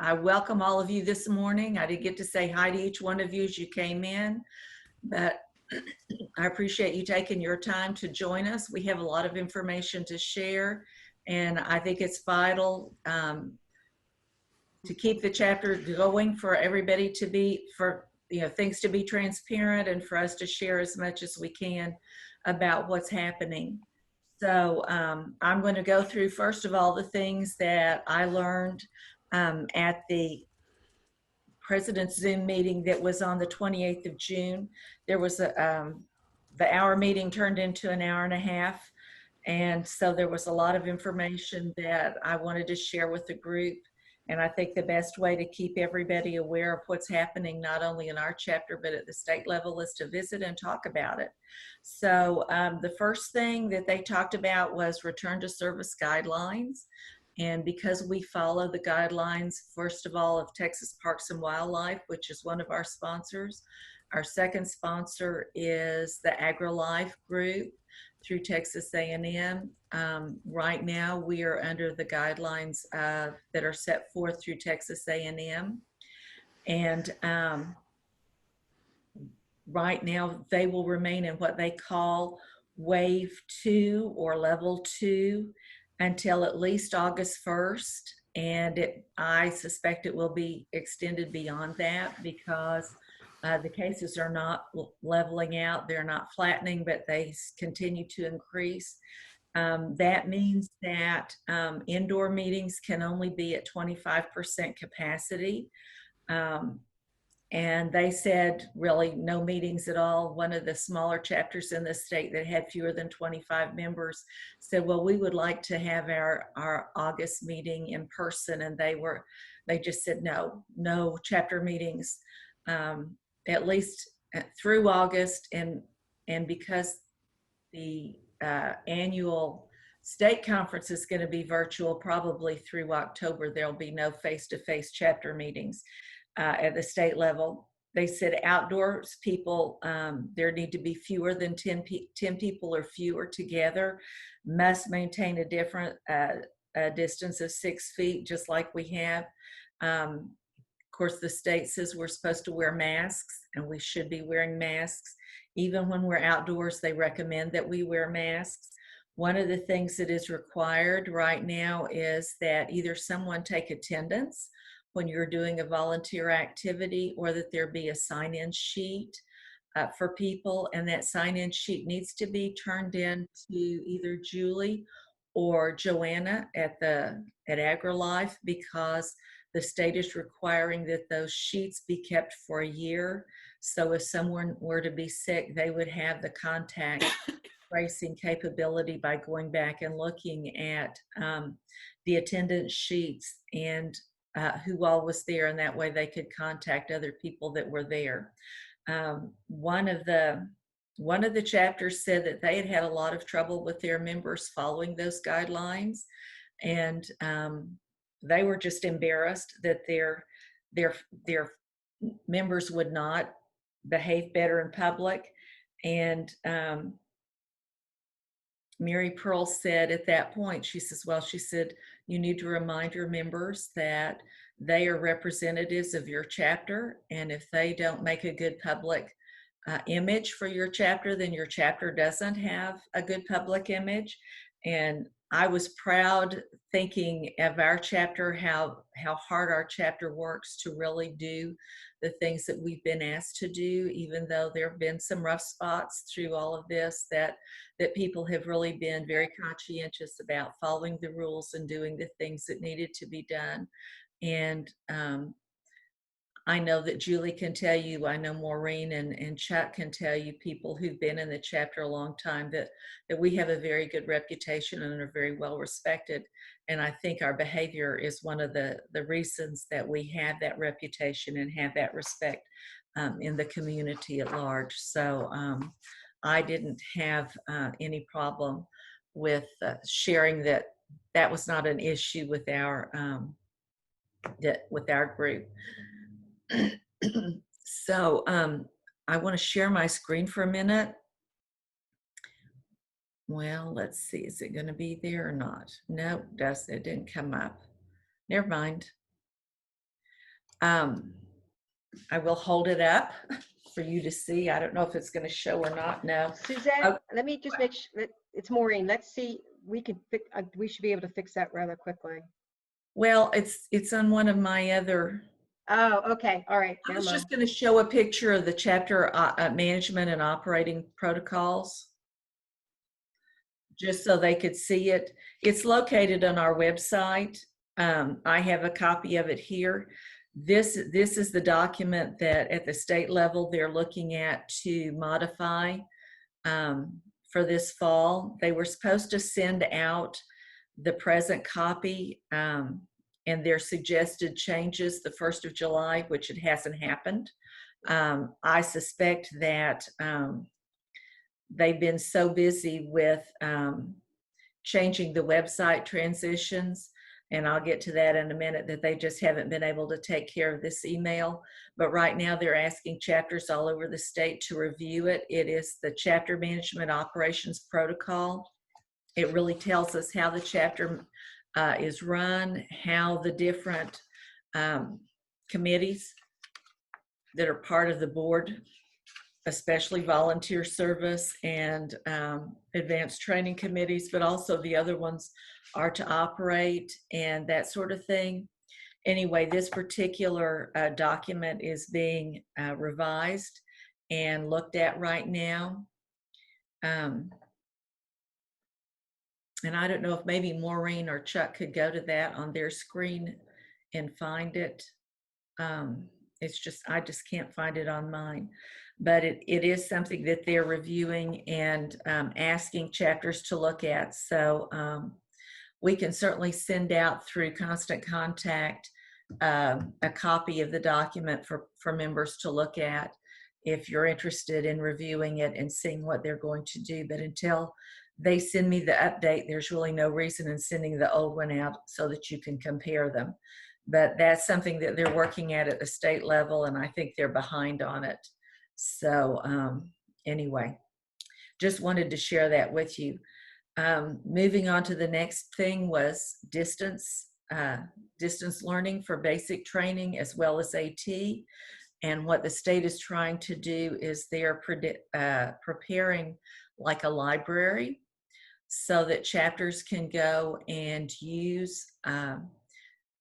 I welcome all of you this morning. I did get to say hi to each one of you as you came in, but I appreciate you taking your time to join us. We have a lot of information to share, and I think it's vital to keep the chapter going for everybody to be, for things to be transparent and for us to share as much as we can about what's happening. So I'm going to go through, first of all, the things that I learned at the President's Zoom meeting that was on the 28th of June. There was the hour meeting turned into an hour and a half. And so there was a lot of information that I wanted to share with the group. And I think the best way to keep everybody aware of what's happening, not only in our chapter, but at the state level, is to visit and talk about it. So the first thing that they talked about was return to service guidelines. And because we follow the guidelines, first of all, of Texas Parks and Wildlife, which is one of our sponsors, our second sponsor is the AgriLife group through Texas A&M. Right now, we are under the guidelines that are set forth through Texas A&M. And right now, they will remain in what they call Wave 2 or Level 2 until at least August 1st. And I suspect it will be extended beyond that because the cases are not leveling out. They're not flattening, but they continue to increase. That means that indoor meetings can only be at 25% capacity. And they said really no meetings at all. One of the smaller chapters in the state that had fewer than 25 members said, well, we would like to have our August meeting in person. And they just said, no chapter meetings, at least through August. And because the annual state conference is going to be virtual, probably through October, there'll be no face-to-face chapter meetings. At the state level. They said outdoors people, there need to be fewer than 10 people or fewer together, must maintain a different a distance of 6 feet, just like we have. Of course, the state says we're supposed to wear masks, and we should be wearing masks. Even when we're outdoors, they recommend that we wear masks. One of the things that is required right now is that either someone take attendance when you're doing a volunteer activity, or that there be a sign-in sheet for people, and that sign-in sheet needs to be turned in to either Julie or Joanna at AgriLife, because the state is requiring that those sheets be kept for a year. So if someone were to be sick, they would have the contact tracing capability by going back and looking at the attendance sheets and who all was there, and that way they could contact other people that were there. One of the chapters said that they had a lot of trouble with their members following those guidelines, and they were just embarrassed that their members would not behave better in public. And Mary Pearl said at that point, she said, you need to remind your members that they are representatives of your chapter. And if they don't make a good public image for your chapter, then your chapter doesn't have a good public image. And I was proud, thinking of our chapter, how hard our chapter works to really do the things that we've been asked to do, even though there have been some rough spots through all of this, that people have really been very conscientious about following the rules and doing the things that needed to be done. And I know that Julie can tell you, I know Maureen and Chuck can tell you, people who've been in the chapter a long time, that we have a very good reputation and are very well respected. And I think our behavior is one of the reasons that we have that reputation and have that respect in the community at large. So I didn't have any problem with sharing that was not an issue with our group. So I want to share my screen for a minute. Well, let's see, is it going to be there or not? No, it didn't come up. Never mind. Um, I will hold it up for you to see. I don't know if it's going to show or not. No. Suzette, let me just make sure that it's Maureen. Let's see. We can fix. We should be able to fix that rather quickly. Well, it's on one of my other. Oh, okay. All right. I Never was mind. just going to show a picture of the chapter management and operating protocols, just so they could see it. It's located on our website. I have a copy of it here. This is the document that at the state level they're looking at to modify for this fall. They were supposed to send out the present copy and their suggested changes the 1st of July, which it hasn't happened. I suspect that they've been so busy with changing the website transitions, and I'll get to that in a minute, that they just haven't been able to take care of this email. But right now they're asking chapters all over the state to review it. It is the Chapter Management Operations Protocol. It really tells us how the chapter is run, how the different committees that are part of the board, especially volunteer service and advanced training committees, but also the other ones are to operate and that sort of thing. Anyway, this particular document is being revised and looked at right now. And I don't know if maybe Maureen or Chuck could go to that on their screen and find it. It's just, I just can't find it on mine. But it is something that they're reviewing and asking chapters to look at. So we can certainly send out through Constant Contact a copy of the document for members to look at if you're interested in reviewing it and seeing what they're going to do. But until they send me the update, there's really no reason in sending the old one out so that you can compare them. But that's something that they're working at the state level, and I think they're behind on it. So anyway, just wanted to share that with you. Moving on to the next thing was distance learning for basic training as well as AT. And what the state is trying to do is they're preparing like a library so that chapters can go and use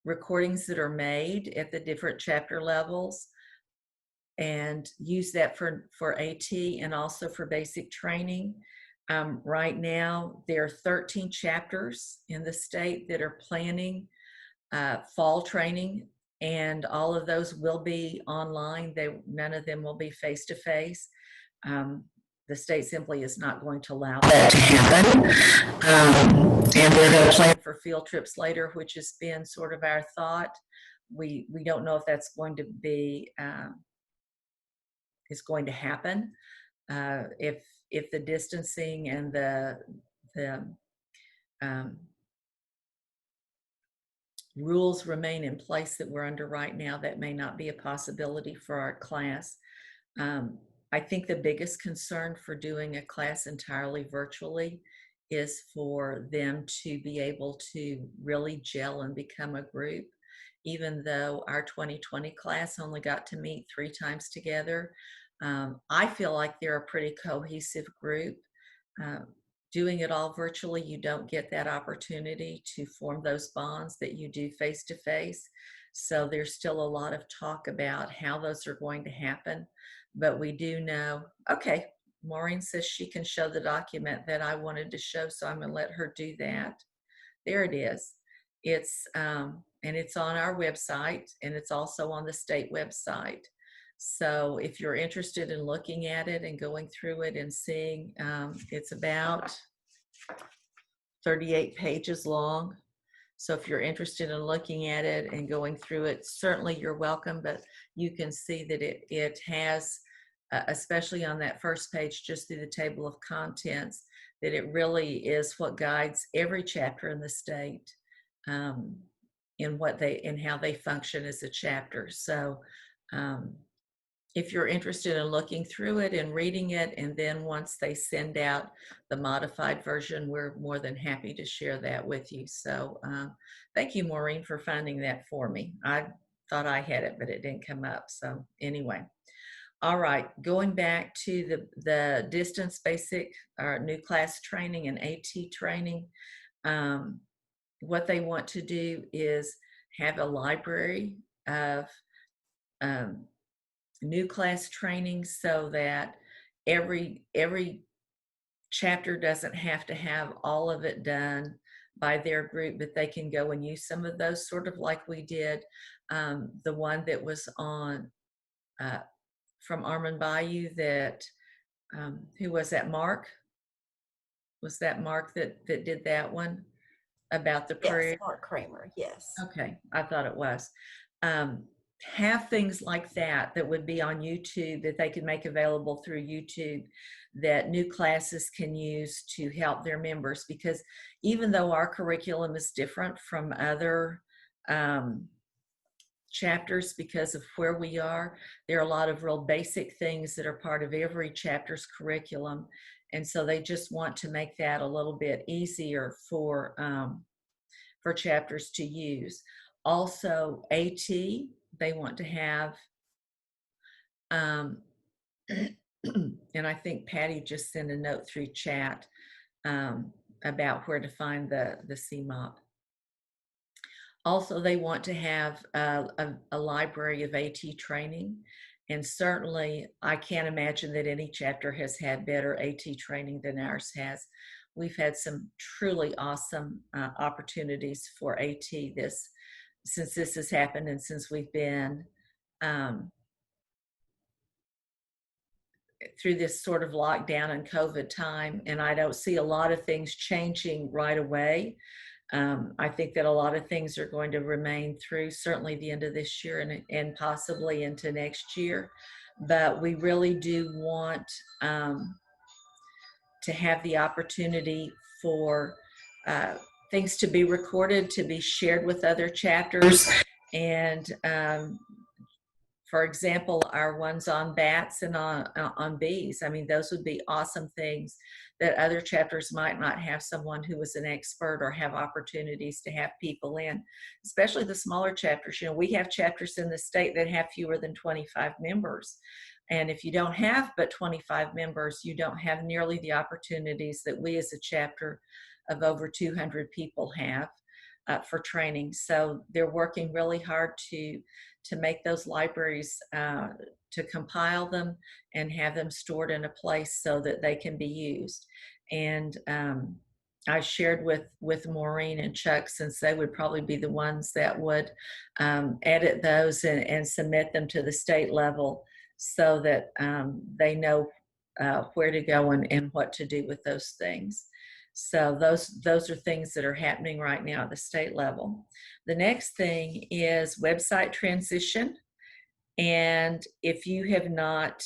recordings that are made at the different chapter levels and use that for AT and also for basic training. Right now, there are 13 chapters in the state that are planning fall training, and all of those will be online. None of them will be face-to-face. The state simply is not going to allow that to happen. And they're going to plan for field trips later, which has been sort of our thought. We don't know if that's going to be is going to happen. If the distancing and the rules remain in place that we're under right now, that may not be a possibility for our class. I think the biggest concern for doing a class entirely virtually is for them to be able to really gel and become a group. Even though our 2020 class only got to meet 3 times together, I feel like they're a pretty cohesive group. Doing it all virtually, you don't get that opportunity to form those bonds that you do face-to-face. So there's still a lot of talk about how those are going to happen. But we do know, okay, Maureen says she can show the document that I wanted to show, so I'm going to let her do that. There it is. It's and it's on our website, and it's also on the state website. So if you're interested in looking at it and going through it and seeing, it's about 38 pages long. So if you're interested in looking at it and going through it, certainly you're welcome, but you can see that it has, especially on that first page, just through the table of contents, that it really is what guides every chapter in the state in how they function as a chapter. So if you're interested in looking through it and reading it, and then once they send out the modified version, we're more than happy to share that with you. So thank you, Maureen, for finding that for me. thought I had it, but it didn't come up. So anyway. All right, going back to the distance basic or new class training and AT training, what they want to do is have a library of um, new class training so that every chapter doesn't have to have all of it done by their group, but they can go and use some of those, sort of like we did the one that was on from Armand Bayou that who was that, Mark? Was that Mark that did that one about the Yes, prayer? Mark Kramer, yes. Okay, I thought it was. Have things like that that would be on YouTube that they could make available through YouTube that new classes can use to help their members, because even though our curriculum is different from other chapters because of where we are, there are a lot of real basic things that are part of every chapter's curriculum, and so they just want to make that a little bit easier for chapters to use. Also, AT, they want to have and I think Patty just sent a note through chat about where to find the CMOP. Also, they want to have a library of AT training. And certainly, I can't imagine that any chapter has had better AT training than ours has. We've had some truly awesome opportunities for AT since this has happened and since we've been through this sort of lockdown and COVID time. And I don't see a lot of things changing right away. I think that a lot of things are going to remain through certainly the end of this year and possibly into next year. But we really do want to have the opportunity for things to be recorded, to be shared with other chapters. And for example, our ones on bats and on bees. I mean, those would be awesome things that other chapters might not have someone who was an expert or have opportunities to have people in, especially the smaller chapters. You know, we have chapters in the state that have fewer than 25 members. And if you don't have but 25 members, you don't have nearly the opportunities that we as a chapter of over 200 people have for training. So they're working really hard to make those libraries, to compile them and have them stored in a place so that they can be used. And I shared with Maureen and Chuck, since they would probably be the ones that would edit those and submit them to the state level so that they know where to go and what to do with those things. So those are things that are happening right now at the state level. The next thing is website transition. And if you have not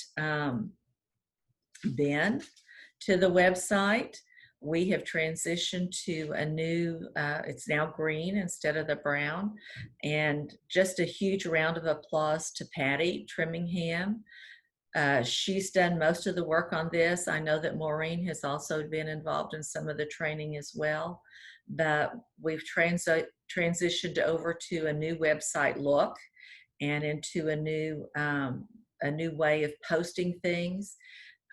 been to the website, we have transitioned to a new, it's now green instead of the brown. And just a huge round of applause to Patty Trimmingham. She's done most of the work on this. I know that Maureen has also been involved in some of the training as well, but we've transitioned over to a new website look and into a new way of posting things.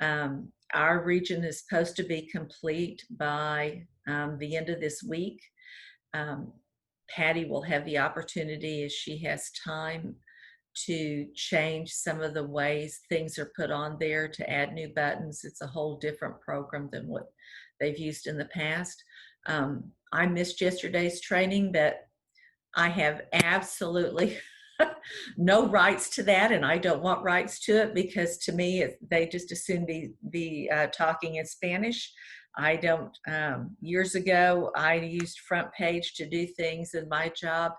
Our region is supposed to be complete by the end of this week. Patty will have the opportunity, as she has time, to change some of the ways things are put on there, to add new buttons. It's a whole different program than what they've used in the past. I missed yesterday's training, but I have absolutely no rights to that, and I don't want rights to it, because to me, they just as soon be talking in Spanish. I don't, years ago, I used Front Page to do things in my job.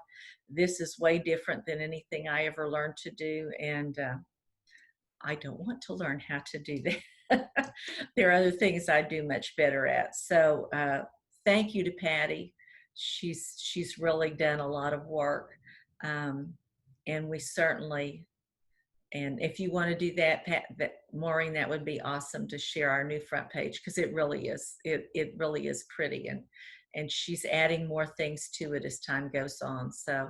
This is way different than anything I ever learned to do, and I don't want to learn how to do that. There are other things I do much better at. So thank you to Patty. She's really done a lot of work, and we certainly, and if you want to do that, Maureen, that would be awesome to share our new Front Page, because it really is, it really is pretty, and she's adding more things to it as time goes on. So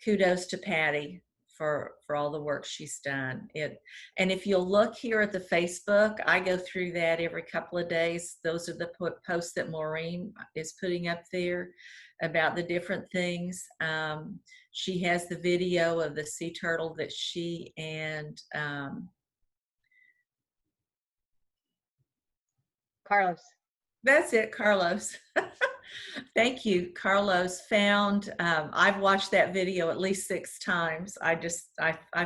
kudos to Patty for all the work she's done. And if you'll look here at the Facebook, I go through that every couple of days. Those are the posts that Maureen is putting up there about the different things. She has the video of the sea turtle that she and Carlos. that's it, Carlos. Thank you, Carlos. Found. I've watched that video at least 6 times. I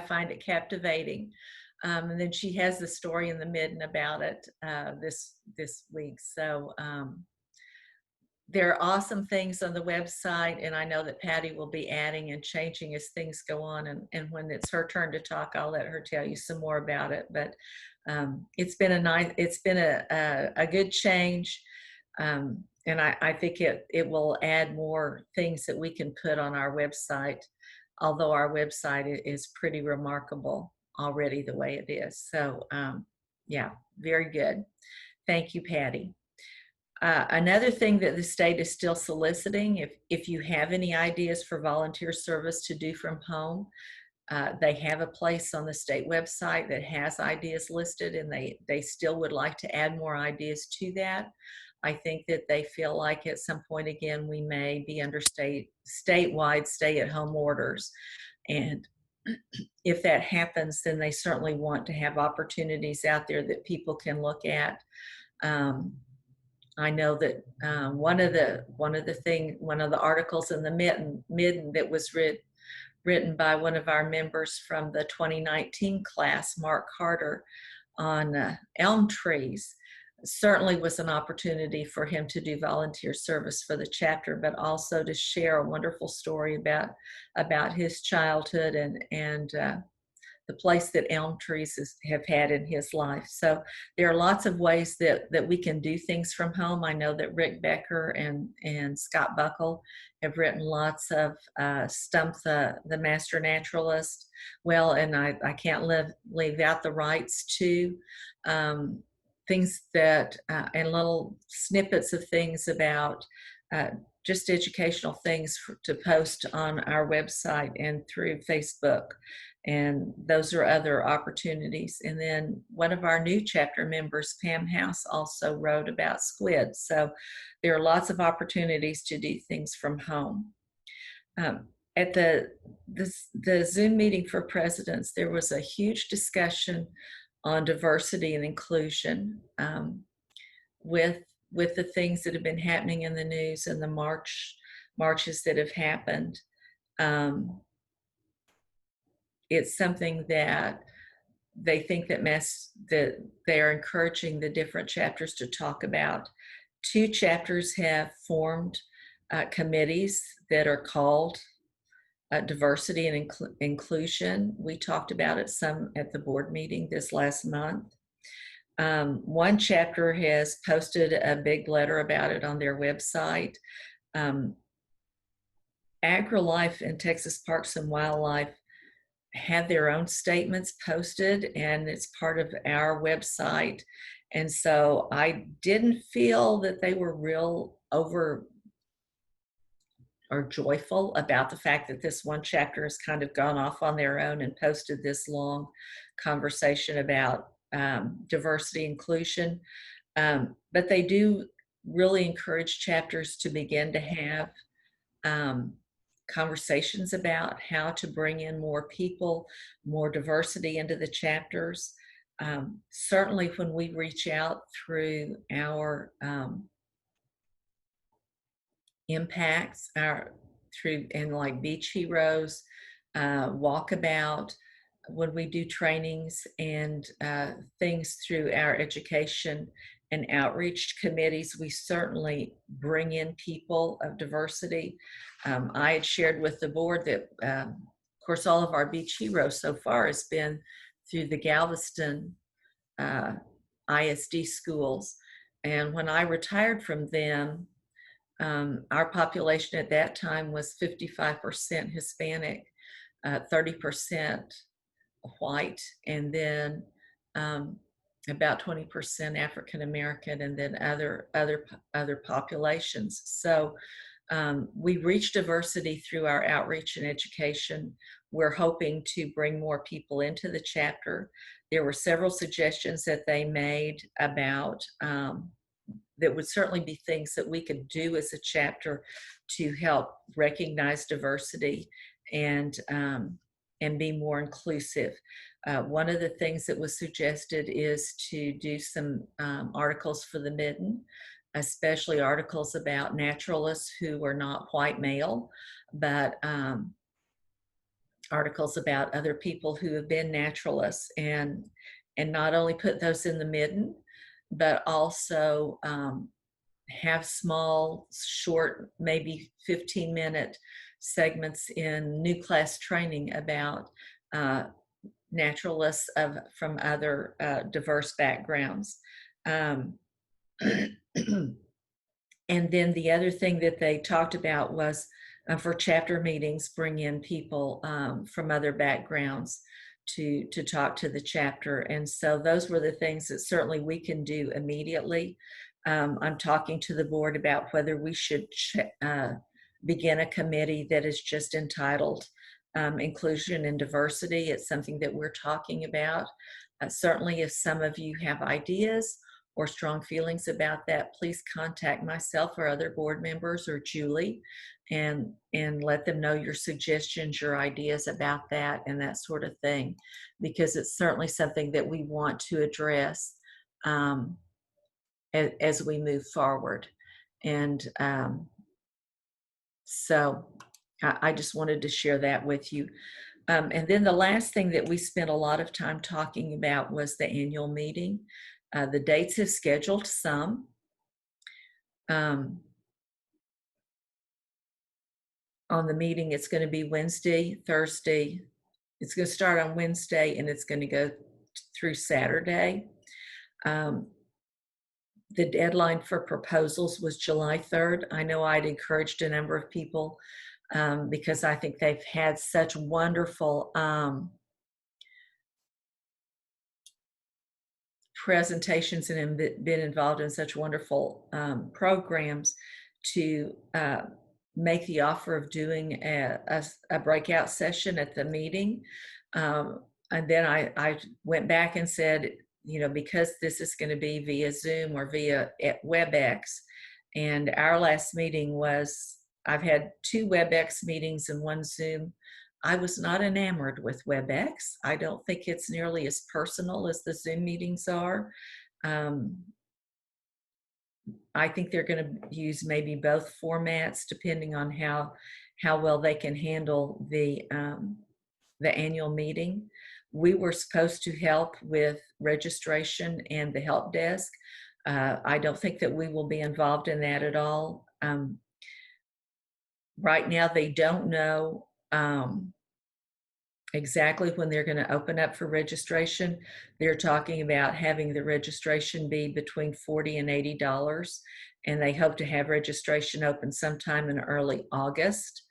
find it captivating. And then she has the story in the midden about it this week. So there are awesome things on the website, and I know that Patty will be adding and changing as things go on. And when it's her turn to talk, I'll let her tell you some more about it. But it's been a good change. And I think it will add more things that we can put on our website, although our website is pretty remarkable already the way it is. So yeah, very good. Thank you, Patty. Another thing that the state is still soliciting, if you have any ideas for volunteer service to do from home, they have a place on the state website that has ideas listed, and they still would like to add more ideas to that. I think that they feel like at some point again we may be under statewide stay-at-home orders, and if that happens, then they certainly want to have opportunities out there that people can look at. I know that one of the articles in the midden that was written by one of our members from the 2019 class, Mark Carter, on elm trees, certainly was an opportunity for him to do volunteer service for the chapter, but also to share a wonderful story about his childhood and the place that elm trees have had in his life. So there are lots of ways that we can do things from home. I know that Rick Becker and Scott Buckle have written lots of Stump the Master Naturalist. Well, and I can't leave out the rights to things that, and little snippets of things about just educational things to post on our website and through Facebook. And those are other opportunities. And then one of our new chapter members, Pam House, also wrote about squids. So there are lots of opportunities to do things from home. At the Zoom meeting for presidents, there was a huge discussion on diversity and inclusion with the things that have been happening in the news and the marches that have happened. It's something that they think that they are encouraging the different chapters to talk about. 2 chapters have formed committees that are called diversity and inclusion. We talked about it some at the board meeting this last month. One chapter has posted a big letter about it on their website. AgriLife and Texas Parks and Wildlife have their own statements posted, and it's part of our website. And so I didn't feel that they were real over or joyful about the fact that this one chapter has kind of gone off on their own and posted this long conversation about diversity inclusion. But they do really encourage chapters to begin to have conversations about how to bring in more people, more diversity into the chapters. Certainly when we reach out through our impacts, like Beach Heroes, Walkabout, when we do trainings and things through our education and outreach committees, we certainly bring in people of diversity. I had shared with the board that, of course, all of our Beach Heroes so far has been through the Galveston ISD schools. And when I retired from them, our population at that time was 55% Hispanic, 30% white, and then about 20% African American, and then other populations. So we reach diversity through our outreach and education. we're hoping to bring more people into the chapter. There were several suggestions that they made about that would certainly be things that we could do as a chapter to help recognize diversity and be more inclusive. One of the things that was suggested is to do some articles for the Midden, especially articles about naturalists who are not white male, but articles about other people who have been naturalists, and not only put those in the Midden, but also have small, short, maybe 15-minute segments in new class training about naturalists from other diverse backgrounds. And then the other thing that they talked about was for chapter meetings, bring in people from other backgrounds to talk to the chapter. And so those were the things that certainly we can do immediately. I'm talking to the board about whether we should begin a committee that is just entitled Inclusion and Diversity. It's something that we're talking about. Certainly, if some of you have ideas or strong feelings about that, please contact myself or other board members or Julie and let them know your suggestions, your ideas about that and that sort of thing, because it's certainly something that we want to address as we move forward. And so I just wanted to share that with you. And then the last thing that we spent a lot of time talking about was the annual meeting. The dates have scheduled some. On the meeting, it's going to be Wednesday, Thursday. It's going to start on Wednesday and it's going to go through Saturday. The deadline for proposals was July 3rd. I know I'd encouraged a number of people because I think they've had such wonderful presentations and been involved in such wonderful programs to make the offer of doing a breakout session at the meeting. And then I went back and said, you know, because this is going to be via Zoom or via WebEx, and our last meeting was, I've had 2 WebEx meetings and 1 Zoom. I was not enamored with WebEx. I don't think it's nearly as personal as the Zoom meetings are. I think they're going to use maybe both formats depending on how well they can handle the annual meeting. We were supposed to help with registration and the help desk. I don't think that we will be involved in that at all. Right now, they don't know exactly when they're going to open up for registration. They're talking about having the registration be between $40 and $80, and they hope to have registration open sometime in early August.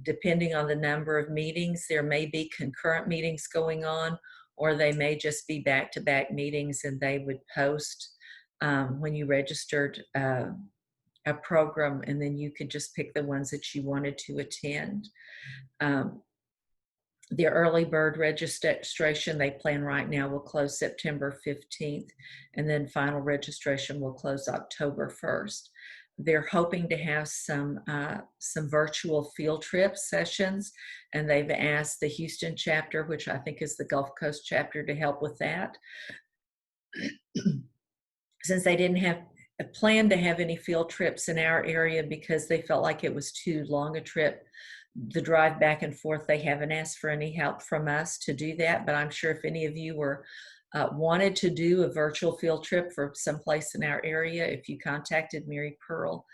Depending on the number of meetings, there may be concurrent meetings going on, or they may just be back-to-back meetings, and they would post when you registered a program, and then you could just pick the ones that you wanted to attend. The early bird registration they plan right now will close September 15th, and then final registration will close October 1st. They're hoping to have some virtual field trip sessions, and they've asked the Houston chapter, which I think is the Gulf Coast chapter, to help with that. Since they didn't have a plan to have any field trips in our area because they felt like it was too long a trip, the drive back and forth, they haven't asked for any help from us to do that. But I'm sure if any of you were wanted to do a virtual field trip for someplace in our area, if you contacted Mary Pearl,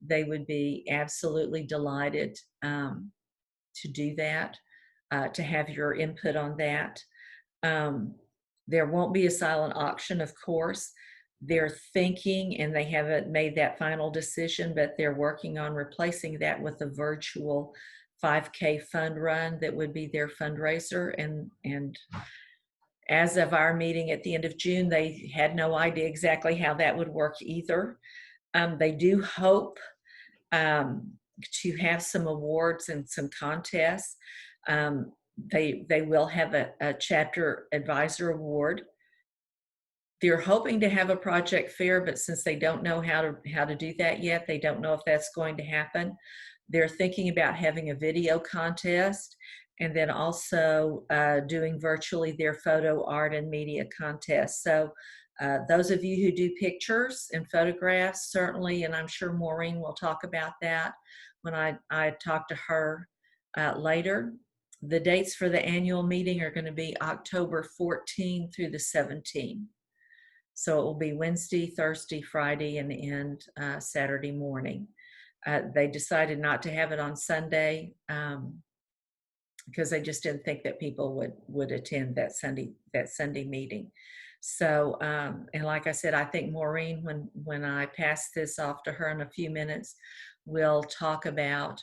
they would be absolutely delighted to do that, to have your input on that. There won't be a silent auction, of course. They're thinking, and they haven't made that final decision, but they're working on replacing that with a virtual 5K fund run that would be their fundraiser. And as of our meeting at the end of June, they had no idea exactly how that would work either. They do hope to have some awards and some contests. They will have a chapter advisor award. They're hoping to have a project fair, but since they don't know how to do that yet, they don't know if that's going to happen. They're thinking about having a video contest, and then also doing virtually their photo art and media contest. So those of you who do pictures and photographs, certainly, and I'm sure Maureen will talk about that when I talk to her later. The dates for the annual meeting are going to be October 14 through the 17. So it will be Wednesday, Thursday, Friday, and Saturday morning. They decided not to have it on Sunday because they just didn't think that people would attend that Sunday meeting. So, and like I said, I think Maureen, when I pass this off to her in a few minutes, will talk about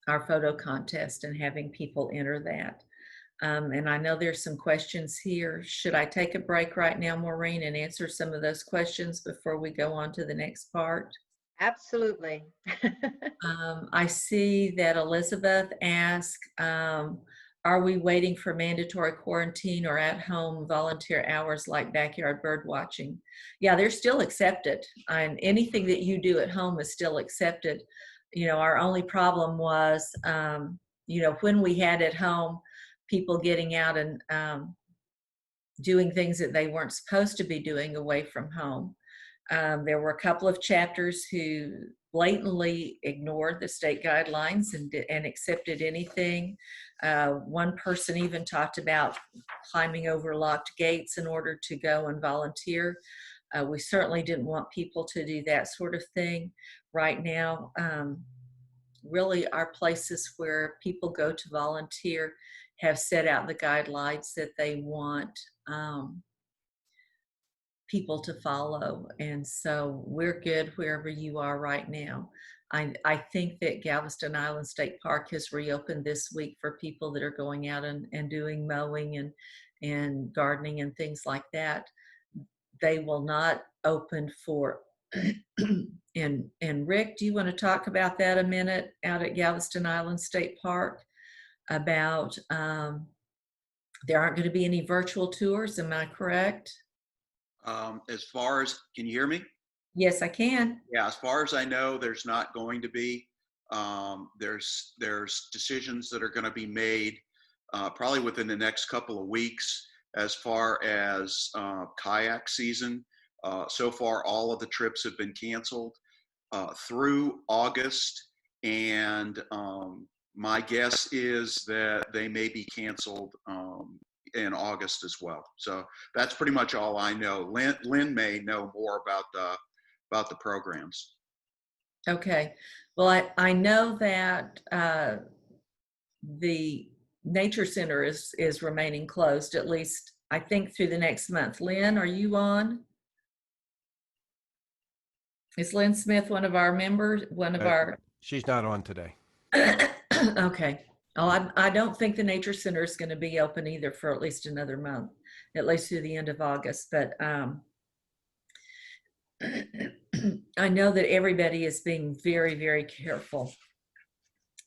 our photo contest and having people enter that. And I know there's some questions here. Should I take a break right now, Maureen, and answer some of those questions before we go on to the next part? Absolutely. I see that Elizabeth asked, are we waiting for mandatory quarantine or at-home volunteer hours like backyard bird watching? Yeah, they're still accepted. And anything that you do at home is still accepted. You know, our only problem was, you know, when we had at home, people getting out and doing things that they weren't supposed to be doing away from home. There were a couple of chapters who blatantly ignored the state guidelines and accepted anything. One person even talked about climbing over locked gates in order to go and volunteer. We certainly didn't want people to do that sort of thing. Right now, really our places where people go to volunteer have set out the guidelines that they want people to follow. And so we're good wherever you are right now. I think that Galveston Island State Park has reopened this week for people that are going out and doing mowing and gardening and things like that. They will not open for, and Rick, do you want to talk about that a minute out at Galveston Island State Park about there aren't going to be any virtual tours, am I correct? As far as, can you hear me? Yes, I can. Yeah, as far as I know, there's not going to be. There's decisions that are going to be made probably within the next couple of weeks as far as kayak season. So far, all of the trips have been canceled through August, and my guess is that they may be canceled in August as well. So that's pretty much all I know. Lynn may know more about the programs. Okay. Well, I know that the Nature Center is remaining closed, at least I think through the next month. Lynn, are you on? Is Lynn Smith one of our members? One of our? She's not on today. Okay. Oh, I don't think the Nature Center is going to be open either for at least another month, at least through the end of August. But I know that everybody is being very, very careful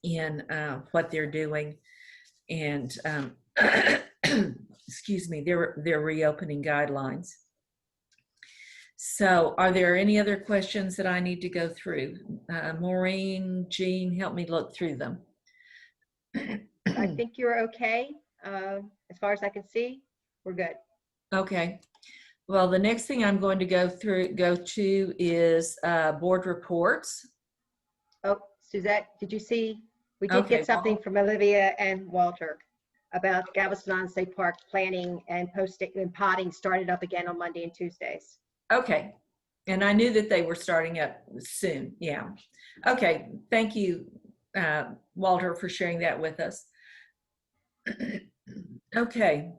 in what they're doing, and excuse me, they're reopening guidelines. So are there any other questions that I need to go through? Maureen, Jean, help me look through them. I think you're okay. As far as I can see, we're good. Okay. Well, the next thing I'm going to go to is board reports. Oh, Suzette, did you see? We did Okay, get something from Olivia and Walter about Galveston Island State Park planning and posting and potting started up again on Monday and Tuesdays. Okay. And I knew that they were starting up soon. Yeah. Okay. Thank you, Walter, for sharing that with us. Okay.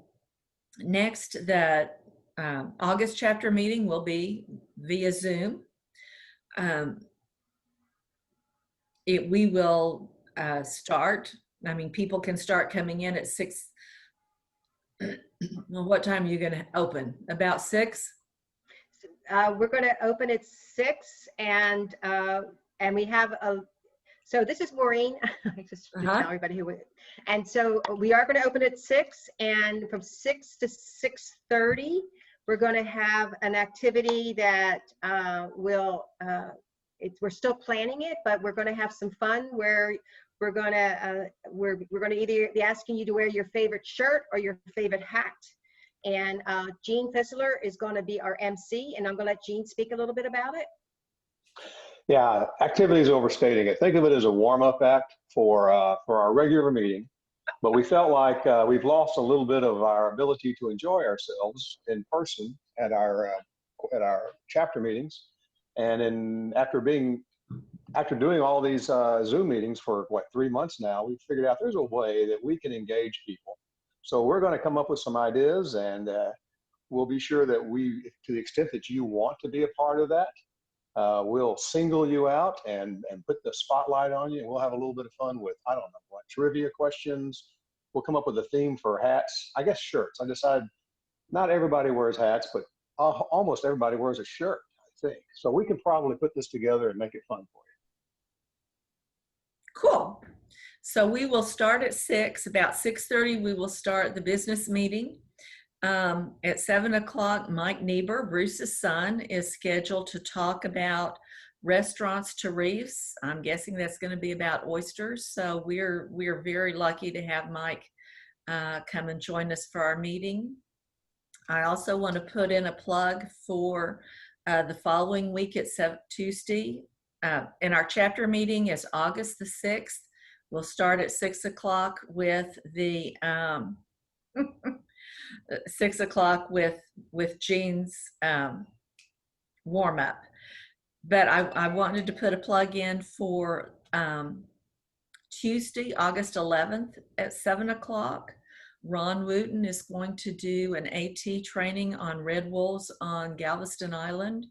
Next, the August chapter meeting will be via Zoom. We will start. I mean, people can start coming in at 6. Well, what time are you going to open? About 6? We're going to open at 6, and we have So this is Maureen, just to Uh-huh. tell everybody who, and so we are going to open at 6, and from 6 to 6:30, we're going to have an activity that we're still planning it, but we're going to have some fun where we're going to either be asking you to wear your favorite shirt or your favorite hat. And Jean Fissler is going to be our MC, and I'm going to let Jean speak a little bit about it. Yeah, activity is overstating it. Think of it as a warm-up act for our regular meeting, but we felt like we've lost a little bit of our ability to enjoy ourselves in person at our chapter meetings, and after doing all these Zoom meetings for 3 months now, we figured out there's a way that we can engage people. So we're going to come up with some ideas, and we'll be sure that to the extent that you want to be a part of that, we'll single you out and put the spotlight on you, and we'll have a little bit of fun with, I don't know, what, trivia questions. We'll come up with a theme for hats. I guess shirts. I decided not everybody wears hats, but almost everybody wears a shirt, I think. So we can probably put this together and make it fun for you. Cool. So we will start at 6. About 6:30, we will start the business meeting. At 7 o'clock, Mike Niebuhr, Bruce's son, is scheduled to talk about restaurants to reefs. I'm guessing that's going to be about oysters. So we're very lucky to have Mike come and join us for our meeting. I also want to put in a plug for the following week at Tuesday. In our chapter meeting is August the 6th. We'll start at 6 o'clock with the 6 o'clock with Jean's warm up. But I wanted to put a plug in for Tuesday, August 11th at 7 o'clock. Ron Wooten is going to do an AT training on red wolves on Galveston Island.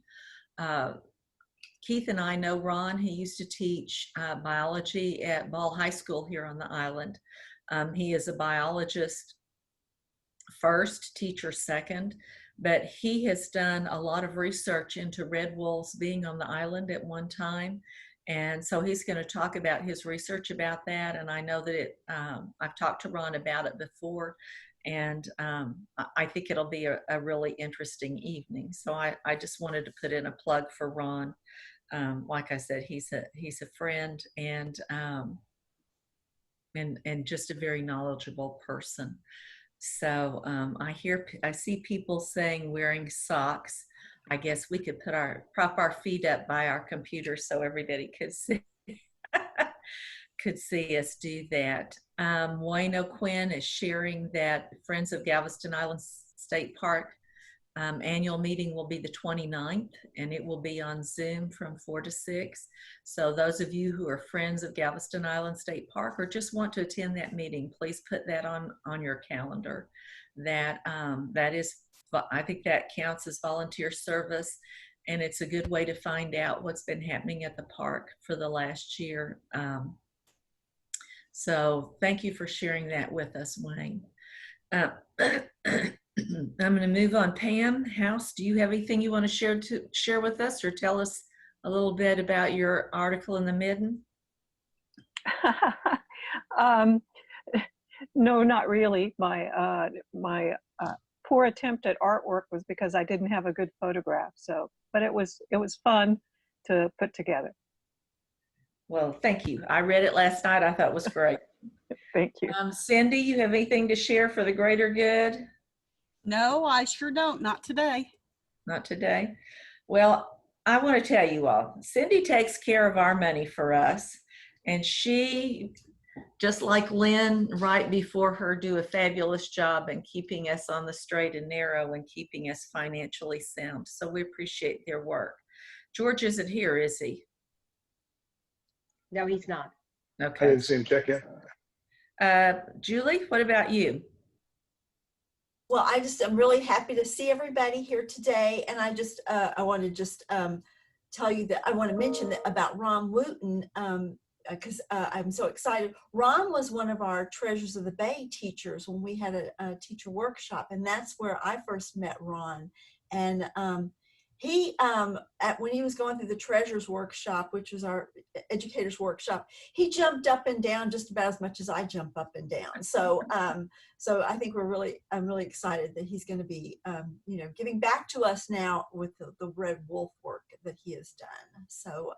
Keith and I know Ron. He used to teach biology at Ball High School here on the island. He is a biologist first, teacher second, but he has done a lot of research into red wolves being on the island at one time. And so he's going to talk about his research about that. And I know that I've talked to Ron about it before, and I think it'll be a really interesting evening. So I just wanted to put in a plug for Ron. Like I said, he's a friend and just a very knowledgeable person. So I see people saying wearing socks. I guess we could prop our feet up by our computer so everybody could see us do that. Wayne O'Quinn is sharing that Friends of Galveston Island State Park annual meeting will be the 29th, and it will be on Zoom from 4 to 6. So those of you who are friends of Galveston Island State Park or just want to attend that meeting, please put that on your calendar. That is, I think that counts as volunteer service, and it's a good way to find out what's been happening at the park for the last year. So thank you for sharing that with us, Wayne. I'm going to move on. Pam House, do you have anything you want to share with us, or tell us a little bit about your article in the Midden? No, not really. My poor attempt at artwork was because I didn't have a good photograph. So, but it was fun to put together. Well, thank you. I read it last night. I thought it was great. Thank you. Cindy, you have anything to share for the greater good? No, I sure don't. Not today. Not today. Well, I want to tell you all, Cindy takes care of our money for us, and she, just like Lynn right before her, do a fabulous job in keeping us on the straight and narrow and keeping us financially sound. So we appreciate their work. George isn't here, is he? No, he's not. Okay. I didn't see him check in. Julie, what about you? Well, I'm really happy to see everybody here today. And I want to just tell you that I want to mention that about Ron Wooten, because I'm so excited. Ron was one of our Treasures of the Bay teachers when we had a teacher workshop. And that's where I first met Ron. And he when he was going through the treasurer's workshop, which was our educators workshop, he jumped up and down just about as much as I jump up and down. So so I think I'm really excited that he's going to be giving back to us now with the Red Wolf work that he has done. So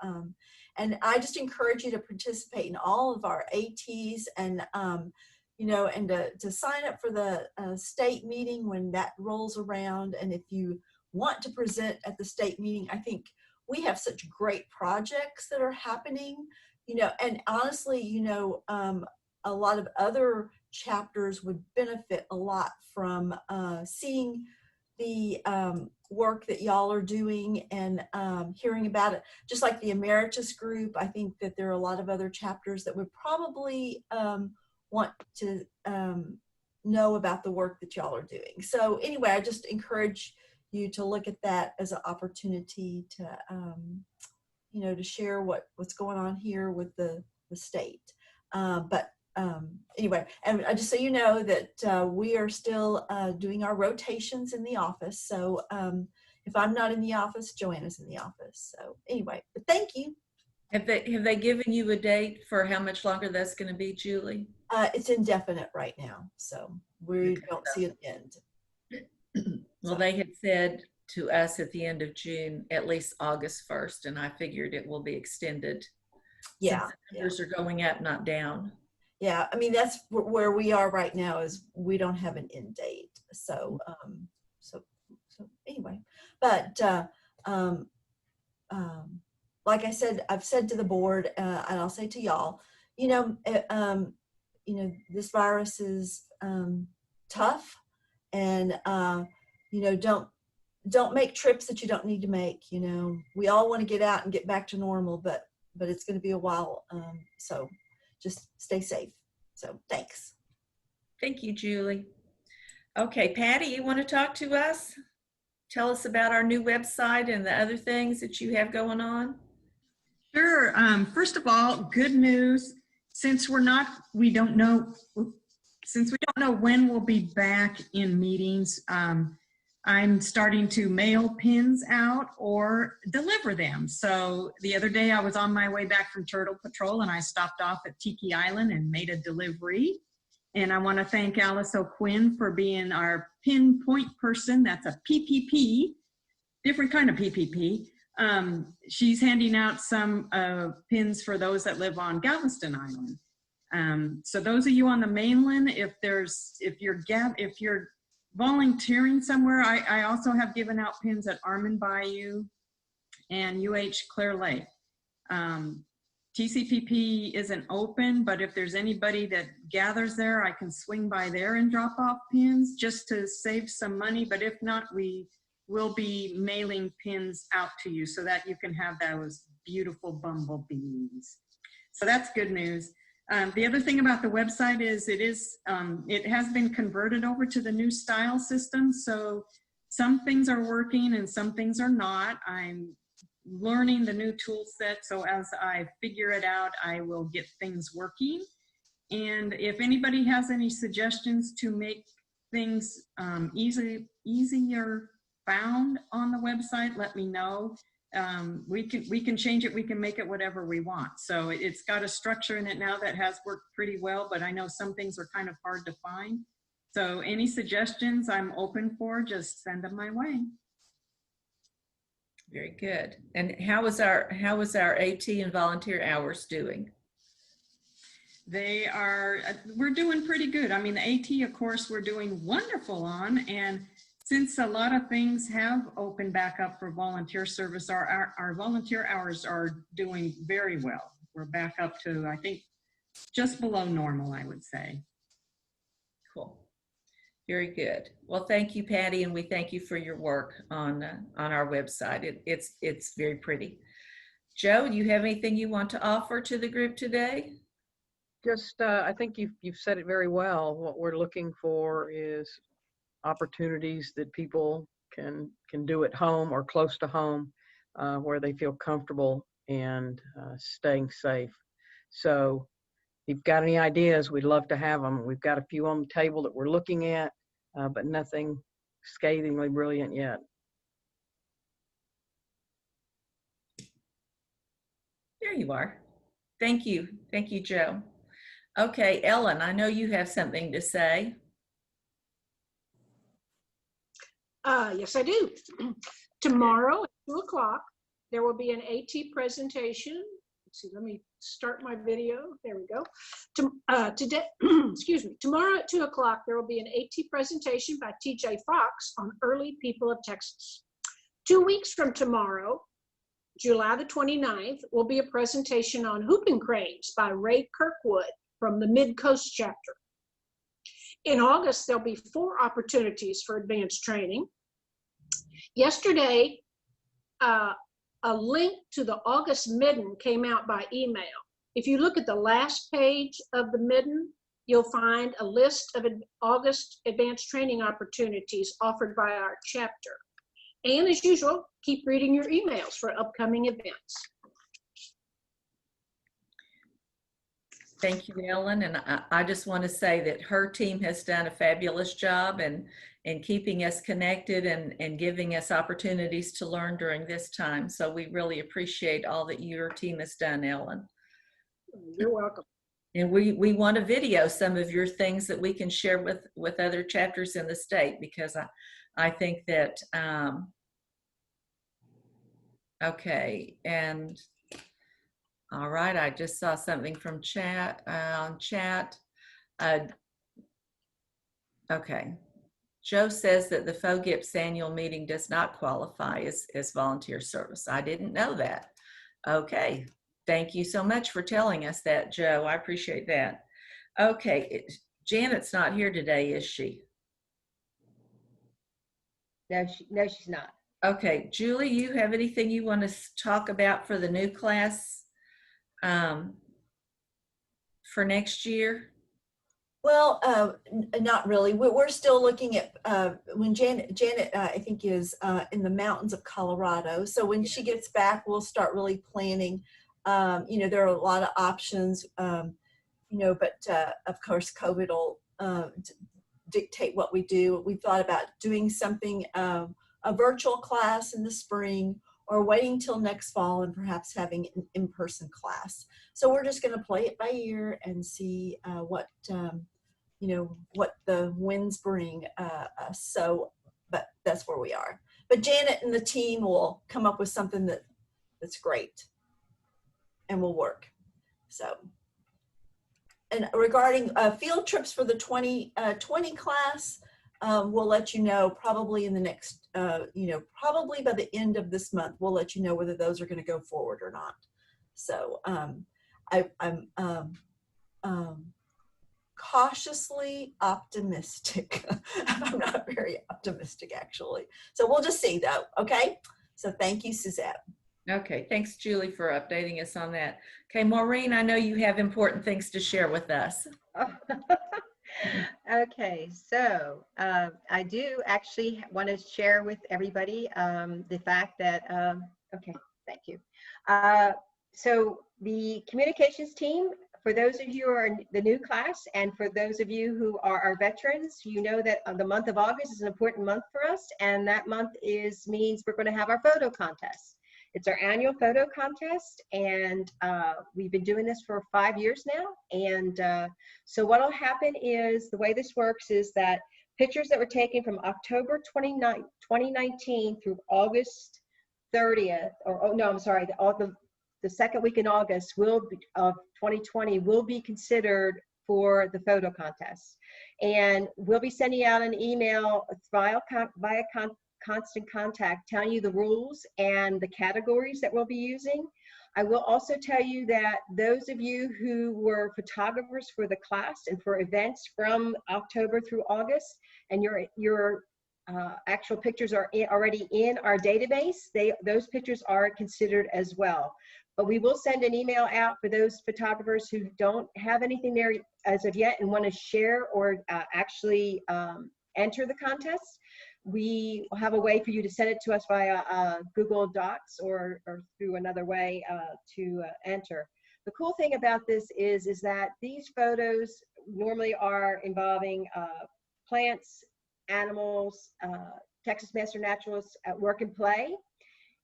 and I just encourage you to participate in all of our ATs, and and to sign up for the state meeting when that rolls around. And if you want to present at the state meeting, I think we have such great projects that are happening, and honestly, a lot of other chapters would benefit a lot from seeing the work that y'all are doing and hearing about it. Just like the Emeritus group, I think that there are a lot of other chapters that would probably want to know about the work that y'all are doing. So anyway, I just encourage you to look at that as an opportunity to to share what's going on here with the state. But anyway, and just so you know that we are still doing our rotations in the office. So if I'm not in the office, Joanna's in the office. So anyway, but thank you. Have they given you a date for how much longer that's going to be, Julie? It's indefinite right now, so we don't see an end. Well, they had said to us at the end of June, at least August 1st, and I figured it will be extended. Yeah, since the numbers are going up, not down. Yeah, I mean, that's where we are right now, is we don't have an end date. So so anyway, but like I said, I've said to the board, and I'll say to y'all, this virus is tough, and don't make trips that you don't need to make. We all want to get out and get back to normal, but it's going to be a while. So just stay safe. So thanks. Thank you, Julie. Okay, Patty, you want to talk to us? Tell us about our new website and the other things that you have going on. Sure. First of all, good news. Since we don't know when we'll be back in meetings, I'm starting to mail pins out or deliver them. So the other day I was on my way back from Turtle Patrol and I stopped off at Tiki Island and made a delivery. And I want to thank Alice O'Quinn for being our pin point person. That's a PPP, different kind of PPP. She's handing out some pins for those that live on Galveston Island. So those of you on the mainland, if you're volunteering somewhere, I also have given out pins at Armand Bayou and Clear Lake. TCPP isn't open, but if there's anybody that gathers there, I can swing by there and drop off pins just to save some money. But if not, we will be mailing pins out to you so that you can have those beautiful bumblebees. So that's good news. The other thing about the website is it has been converted over to the new style system. So some things are working and some things are not. I'm learning the new tool set. So as I figure it out, I will get things working. And if anybody has any suggestions to make things easier found on the website, let me know. We can change it. We can make it whatever we want. So it's got a structure in it now that has worked pretty well, but I know some things are kind of hard to find. So any suggestions I'm open for, just send them my way. Very good. And how is our AT and volunteer hours doing? We're doing pretty good. I mean, the AT, of course, we're doing wonderful on, and since a lot of things have opened back up for volunteer service, our volunteer hours are doing very well. We're back up to, I think, just below normal, I would say. Cool. Very good. Well, thank you, Patty, and we thank you for your work on our website. It's very pretty. Joe, do you have anything you want to offer to the group today? Just, I think you've said it very well. What we're looking for is opportunities that people can do at home or close to home, where they feel comfortable and staying safe. So if you've got any ideas, we'd love to have them. We've got a few on the table that we're looking at, but nothing scathingly brilliant yet. There you are. Thank you. Thank you, Joe. Okay, Ellen, I know you have something to say. Yes, I do. Tomorrow at 2 o'clock, there will be an AT presentation. Let's see, let me start my video. There we go. Today, excuse me, tomorrow at 2 o'clock, there will be an AT presentation by TJ Fox on early people of Texas. 2 weeks from tomorrow, July the 29th, will be a presentation on hooping cranes by Ray Kirkwood from the Mid-Coast chapter. In August, there'll be 4 opportunities for advanced training. Yesterday, a link to the August midden came out by email. If you look at the last page of the midden, you'll find a list of August advanced training opportunities offered by our chapter. And as usual, keep reading your emails for upcoming events. Thank you, Ellen. And I just want to say that her team has done a fabulous job in keeping us connected and giving us opportunities to learn during this time. So we really appreciate all that your team has done, Ellen. You're welcome. And we want to video some of your things that we can share with other chapters in the state, because I think that, okay, and all right, I just saw something from chat, on chat. Okay. Joe says that the FOGIPS annual meeting does not qualify as volunteer service. I didn't know that. Okay. Thank you so much for telling us that, Joe. I appreciate that. Okay. Janet's not here today, is she? No, she's not. Okay. Julie, you have anything you want to talk about for the new class for next year? Well, not really. We're still looking at when Janet I think is in the mountains of Colorado. So when she gets back, we'll start really planning. You know, there are a lot of options, you know, but of course, COVID will dictate what we do. We thought about doing something, a virtual class in the spring, or waiting till next fall and perhaps having an in-person class. So we're just going to play it by ear and see what, you know, what the winds bring us. So, but that's where we are. But Janet and the team will come up with something that's great and will work. So, and regarding field trips for the 2020 class, we'll let you know probably in the next, you know, probably by the end of this month, we'll let you know whether those are going to go forward or not. So I'm cautiously optimistic. I'm not very optimistic, actually. So we'll just see, though. Okay. So thank you, Suzette. Okay. Thanks, Julie, for updating us on that. Okay, Maureen, I know you have important things to share with us. Okay, so I do actually want to share with everybody the fact that, okay, thank you. So the communications team, for those of you who are in the new class and for those of you who are our veterans, you know that the month of August is an important month for us, and that month means we're going to have our photo contest. It's our annual photo contest, and we've been doing this for 5 years now. And so what will happen is, the way this works is that pictures that were taken from October 29th, 2019 through August 30th, or oh, no, I'm sorry, the second week in August of 2020 will be considered for the photo contest. And we'll be sending out an email via constant contact telling you the rules and the categories that we'll be using. I will also tell you that those of you who were photographers for the class and for events from October through August, and your actual pictures are already in our database, those pictures are considered as well. But we will send an email out for those photographers who don't have anything there as of yet and want to share or actually enter the contest. We have a way for you to send it to us via Google Docs or through another way to enter. The cool thing about this is that these photos normally are involving plants, animals, Texas Master Naturalists at work and play,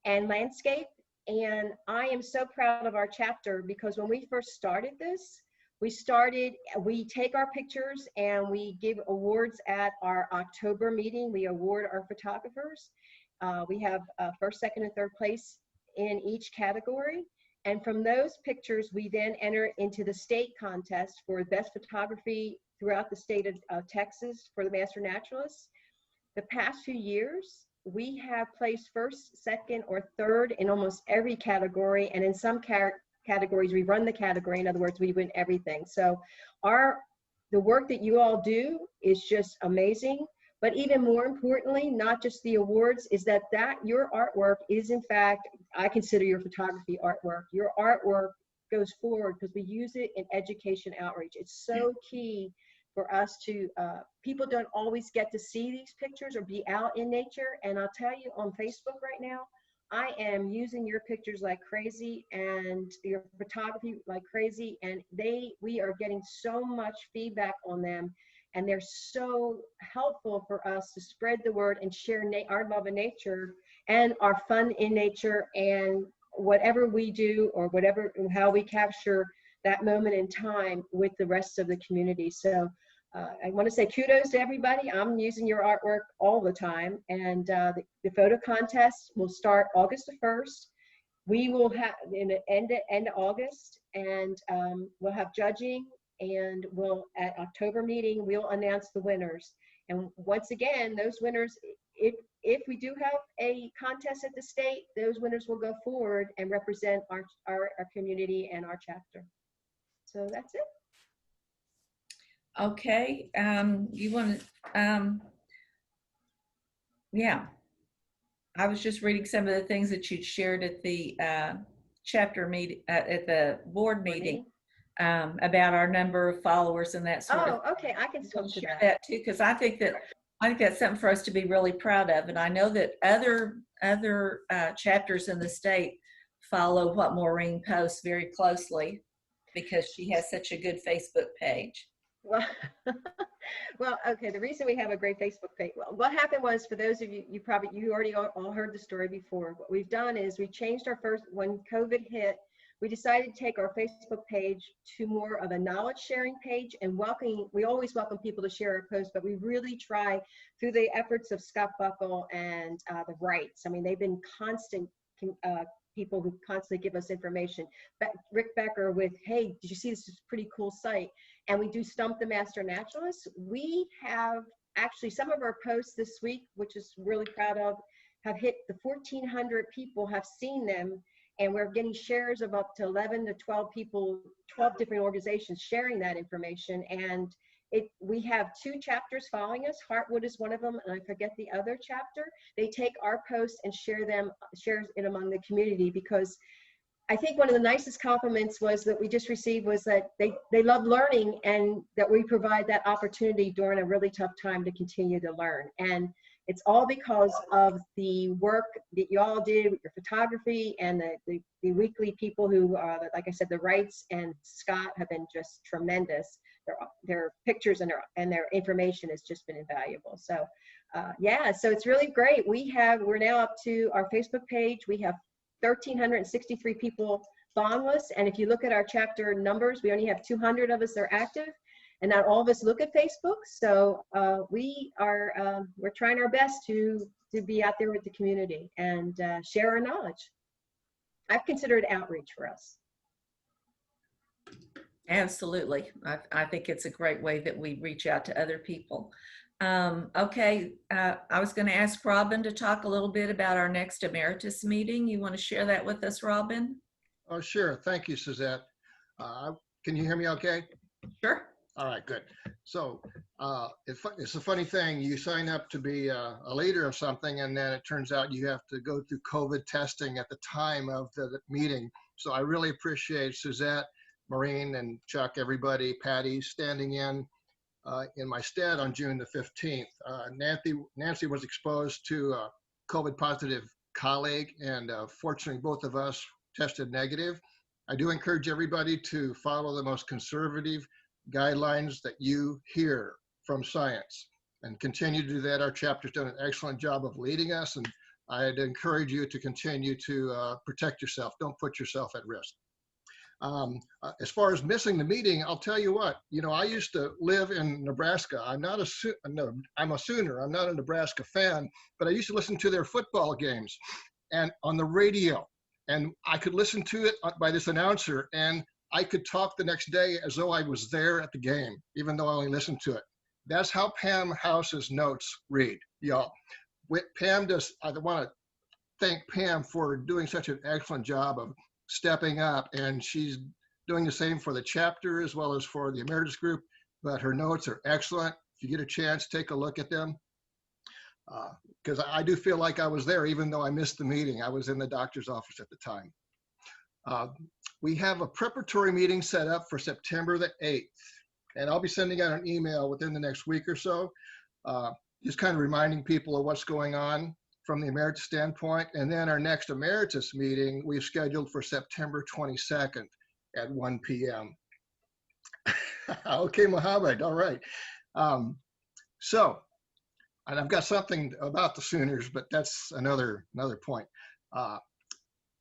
and landscape. And I am so proud of our chapter because when we first started this, we take our pictures and we give awards at our October meeting. We award our photographers. We have first, second, and third place in each category. And from those pictures, we then enter into the state contest for best photography throughout the state of Texas for the Master Naturalists. The past few years, we have placed first, second, or third in almost every category. And in some categories, we run the category. In other words, we win everything. So the work that you all do is just amazing. But even more importantly, not just the awards, is that your artwork is, in fact, I consider your photography artwork. Your artwork goes forward because we use it in education outreach. It's so key for us to, people don't always get to see these pictures or be out in nature. And I'll tell you, on Facebook right now, I am using your pictures like crazy and your photography like crazy. And we are getting so much feedback on them. And they're so helpful for us to spread the word and share our love of nature and our fun in nature and whatever we do or how we capture that moment in time with the rest of the community. So I want to say kudos to everybody. I'm using your artwork all the time. And the photo contest will start August the 1st. We will have in the end of August, and we'll have judging. And at October meeting, we'll announce the winners. And once again, those winners, if we do have a contest at the state, those winners will go forward and represent our community and our chapter. So that's it. Okay, you want to, yeah. I was just reading some of the things that you'd shared at the chapter meeting, at the board meeting. About our number of followers and that sort of. Oh, okay, I can talk to share that too, because I think that's something for us to be really proud of. And I know that other chapters in the state follow what Maureen posts very closely because she has such a good Facebook page. Well, okay. The reason we have a great Facebook page, well, what happened was, for those of you, you already all heard the story before. What we've done is we changed when COVID hit, we decided to take our Facebook page to more of a knowledge sharing page and we always welcome people to share our posts, but we really try through the efforts of Scott Buckle and the Wrights. I mean, they've been constant people who constantly give us information. Rick Becker with, hey, did you see this is a pretty cool site? And we do Stump the Master Naturalist. We have actually some of our posts this week, which is really proud of, have hit the 1,400 people have seen them. And we're getting shares of up to 11 to 12 people, 12 different organizations sharing that information. And we have 2 chapters following us. Heartwood is one of them, and I forget the other chapter. They take our posts and shares it among the community, because I think one of the nicest compliments that we just received was that they love learning and that we provide that opportunity during a really tough time to continue to learn. And it's all because of the work that you all did with your photography and the weekly people who, like I said, the Wrights and Scott have been just tremendous. Their pictures and their information has just been invaluable. So yeah, so it's really great. We're now up to our Facebook page. We have 1,363 people following us. And if you look at our chapter numbers, we only have 200 of us that are active. And not all of us look at Facebook, so we're trying our best to be out there with the community and share our knowledge. I've considered outreach for us. Absolutely, I think it's a great way that we reach out to other people. Okay, I was going to ask Robin to talk a little bit about our next emeritus meeting. You want to share that with us, Robin? Oh, sure. Thank you, Suzette. Can you hear me okay? Sure. All right, good. So it's a funny thing. You sign up to be a leader of something, and then it turns out you have to go through COVID testing at the time of the meeting. So I really appreciate Suzette, Maureen, and Chuck, everybody, Patty, standing in my stead on June the 15th. Nancy was exposed to a COVID positive colleague, and fortunately both of us tested negative. I do encourage everybody to follow the most conservative guidelines that you hear from science and continue to do that. Our chapter's done an excellent job of leading us, and I'd encourage you to continue to protect yourself. Don't put yourself at risk. As far as missing the meeting, I'll tell you what, I used to live in Nebraska. I'm a Sooner. I'm not a Nebraska fan, but I used to listen to their football games and on the radio, and I could listen to it by this announcer, and I could talk the next day as though I was there at the game, even though I only listened to it. That's how Pam House's notes read, y'all. Pam does, I want to thank Pam for doing such an excellent job of stepping up, and she's doing the same for the chapter as well as for the Emeritus group, but her notes are excellent. If you get a chance, take a look at them. Because I do feel like I was there, even though I missed the meeting. I was in the doctor's office at the time. We have a preparatory meeting set up for September the 8th, and I'll be sending out an email within the next week or so, just kind of reminding people of what's going on from the Emeritus standpoint. And then our next Emeritus meeting we've scheduled for September 22nd at 1 p.m. Okay, Mohammed, all right. And I've got something about the Sooners, but that's another point.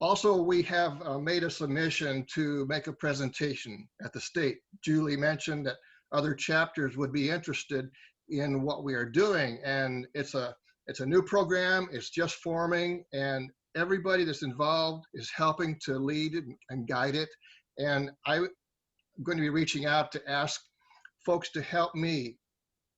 Also, we have made a submission to make a presentation at the state. Julie mentioned that other chapters would be interested in what we are doing, and it's a new program. It's just forming, and everybody that's involved is helping to lead it and guide it. And I'm going to be reaching out to ask folks to help me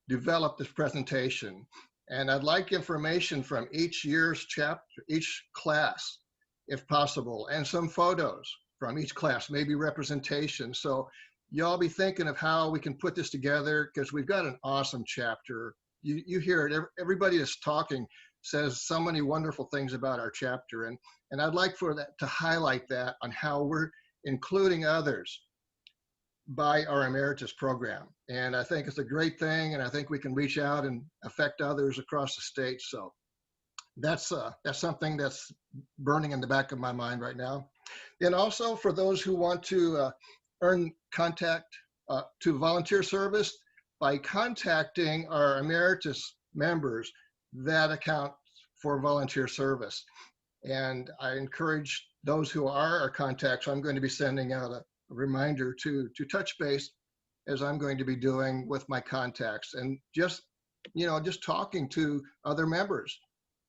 develop this presentation. And I'd like information from each year's chapter, each class, if possible, and some photos from each class, maybe representation. So y'all be thinking of how we can put this together, because we've got an awesome chapter. You hear it, everybody that's talking says so many wonderful things about our chapter. And I'd like for that to highlight that on how we're including others by our Emeritus program. And I think it's a great thing, and I think we can reach out and affect others across the state. So that's something that's burning in the back of my mind right now. And also for those who want to earn contact to volunteer service, by contacting our Emeritus members, that accounts for volunteer service. And I encourage those who are our contacts, I'm going to be sending out a reminder to touch base, as I'm going to be doing with my contacts. And just talking to other members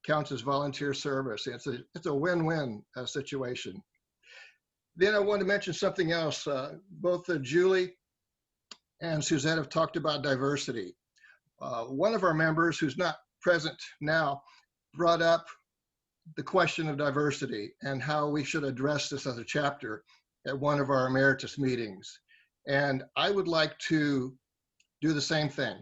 counts as volunteer service. It's a win-win situation. Then I want to mention something else. Both Julie and Susette have talked about diversity. One of our members, who's not present now, brought up the question of diversity and how we should address this as a chapter at one of our Emeritus meetings. And I would like to do the same thing.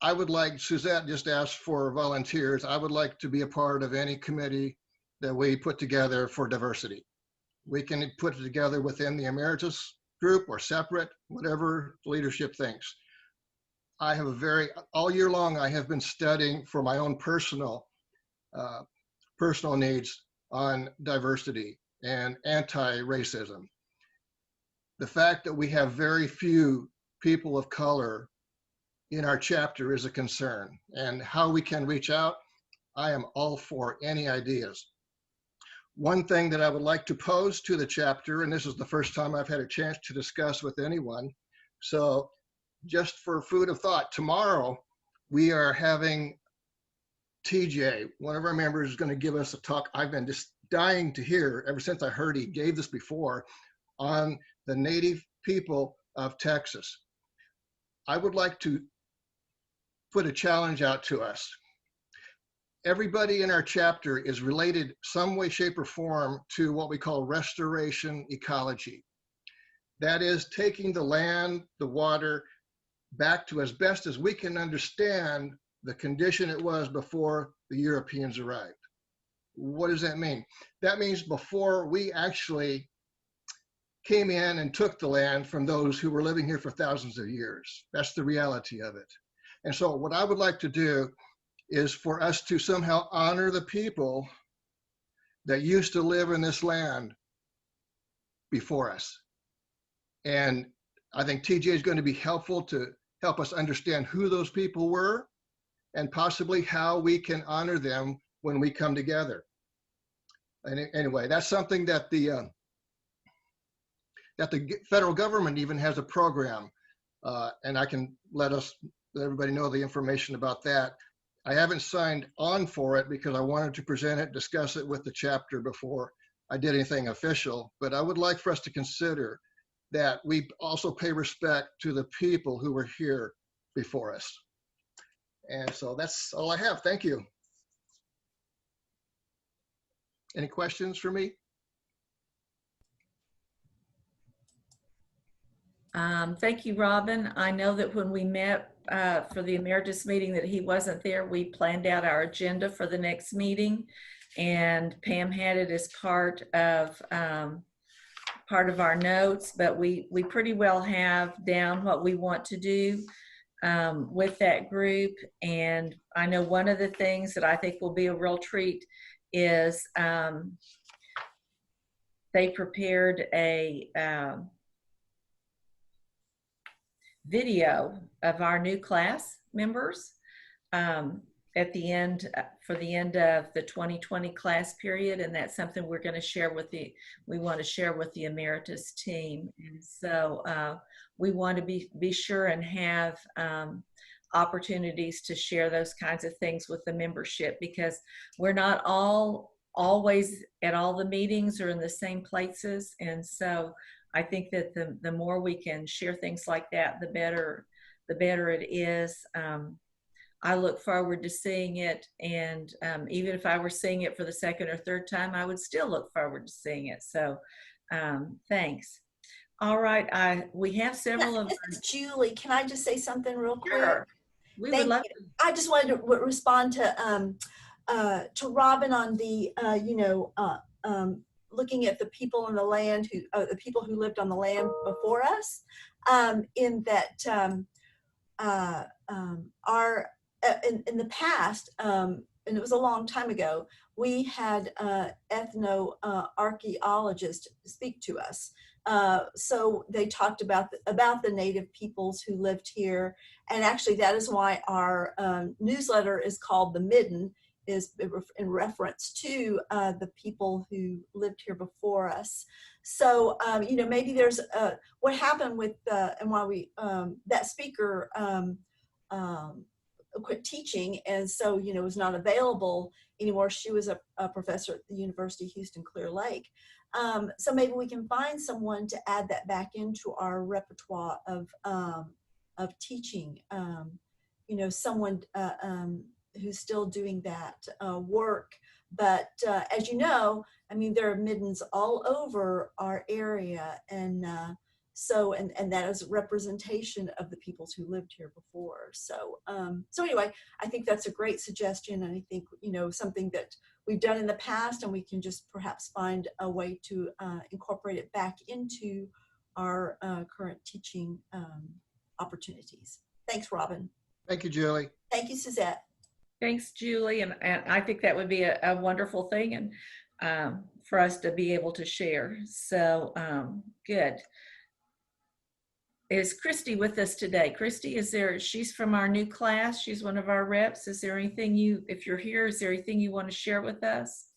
I would like, Susette just asked for volunteers. I would like to be a part of any committee that we put together for diversity. We can put it together within the Emeritus group or separate, whatever leadership thinks. I have all year long, I have been studying for my own personal needs on diversity and anti-racism. The fact that we have very few people of color in our chapter is a concern, and how we can reach out, I am all for any ideas. One thing that I would like to pose to the chapter, and this is the first time I've had a chance to discuss with anyone, so just for food of thought, tomorrow we are having TJ, one of our members, is going to give us a talk I've been just dying to hear ever since I heard he gave this before, on the Native people of Texas. I would like to put a challenge out to us. Everybody in our chapter is related some way, shape, or form to what we call restoration ecology. That is taking the land, the water, back to as best as we can understand the condition it was before the Europeans arrived. What does that mean? That means before we actually came in and took the land from those who were living here for thousands of years. That's the reality of it. And so what I would like to do is for us to somehow honor the people that used to live in this land before us. And I think TJ is going to be helpful to help us understand who those people were and possibly how we can honor them when we come together. And anyway, that's something that the federal government even has a program, and I can let everybody know the information about that. I haven't signed on for it because I wanted to present it, discuss it with the chapter before I did anything official, but I would like for us to consider that we also pay respect to the people who were here before us. And so that's all I have. Thank you. Any questions for me? Thank you, Robin. I know that when we met for the Emeritus meeting that he wasn't there. We planned out our agenda for the next meeting, and Pam had it as part of our notes, but we pretty well have down what we want to do with that group. And I know one of the things that I think will be a real treat is they prepared a video of our new class members at the end, for the end of the 2020 class period, and that's something we're going to share with we want to share with the Emeritus team. And so we want to be sure and have opportunities to share those kinds of things with the membership, because we're not always at all the meetings or in the same places. And so I think that the more we can share things like that, the better it is. I look forward to seeing it, and even if I were seeing it for the second or third time, I would still look forward to seeing it. So thanks. All right, we have several of This is Julie. Can I just say something real quick? Sure. We would love to. I just wanted to respond to Robin on the looking at the people on the land the people who lived on the land before us, in that in the past, and it was a long time ago, we had ethno-archaeologists speak to us. So they talked about the native peoples who lived here. And actually that is why our newsletter is called The Midden, is in reference to the people who lived here before us. So, maybe there's what happened with, and why that speaker quit teaching, and so, was not available anymore. She was a professor at the University of Houston, Clear Lake. So maybe we can find someone to add that back into our repertoire of teaching, someone who's still doing that work. But as you know, I mean, there are middens all over our area, and and that is a representation of the peoples who lived here before. So anyway, I think that's a great suggestion, and I think something that we've done in the past, and we can just perhaps find a way to incorporate it back into our current teaching opportunities. Thanks, Robin. Thank you, Julie. Thank you, Susette. Thanks, Julie. And I think that would be a wonderful thing, and for us to be able to share. So good. Is Christy with us today? Christy, she's from our new class. She's one of our reps. Is there anything if you're here, is there anything you want to share with us?